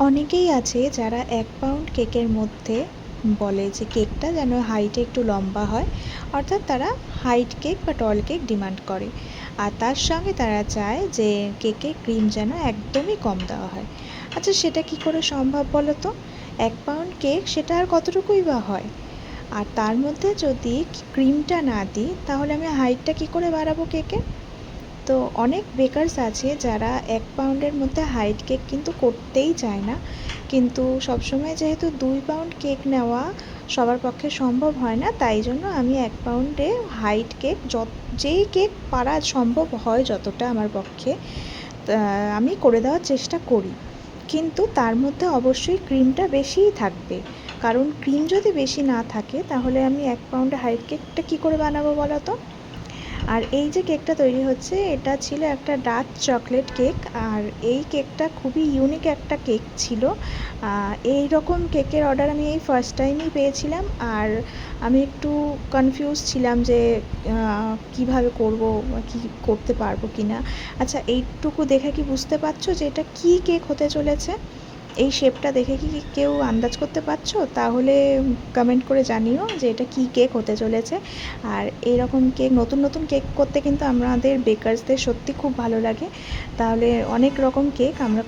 অনেকেই আছে যারা ১ পাউন্ড কেকের মধ্যে বলে যে কেকটা যেন হাইটে একটু লম্বা হয়, অর্থাৎ তারা হাইট কেক বা টল কেক ডিমান্ড করে। আর তার সঙ্গে তারা চায় যে কেকে ক্রিম যেন একদমই কম দেওয়া হয়। আচ্ছা, সেটা কি করে সম্ভব বলো তো? ১ পাউন্ড কেক সেটা আর কতটুকুই বা হয়? আর তার মধ্যে যদি ক্রিমটা না দিই তাহলে আমি হাইটটা কি করে বাড়াবো কেকে? তো অনেক বেকারস আছে যারা ১ পাউন্ডের মধ্যে হাইট কেক কিন্তু করতেই চায় না, কিন্তু সবসময় যেহেতু ২ পাউন্ড কেক নেওয়া সবার পক্ষে সম্ভব হয় না, তাই জন্য আমি ১ পাউন্ডে হাইট কেক যেই কেক পারা সম্ভব হয় যতটা আমার পক্ষে আমি করে দেওয়ার চেষ্টা করি। কিন্তু তার মধ্যে অবশ্যই ক্রিমটা বেশিই থাকবে, কারণ ক্রিম যদি বেশি না থাকে তাহলে আমি ১ পাউন্ডে হাইট কেকটা কী করে বানাবো বলো তো? আর এই যে কেকটা তৈরি হচ্ছে এটা ছিল একটা ডার্ক চকলেট কেক, আর এই কেকটা খুবই ইউনিক একটা কেক ছিল। এই রকম কেকের অর্ডার আমি এই ফার্স্ট টাইমই পেয়েছিলাম, আর আমি একটু কনফিউজ ছিলাম যে কীভাবে করব, কি করতে পারবো কি না। আচ্ছা, এইটুকু দেখে কি বুঝতে পারছো যে এটা কী কেক হতে চলেছে? এই শেপটা দেখে কি কেউ আন্দাজ করতে পারছো? তাহলে কমেন্ট করে জানিও যে এটা কী কেক হতে চলেছে। আর এইরকম কেক, নতুন নতুন কেক করতে কিন্তু আমাদের বেকারসদের সত্যি খুব ভালো লাগে। তাহলে অনেক রকম কেক আমরা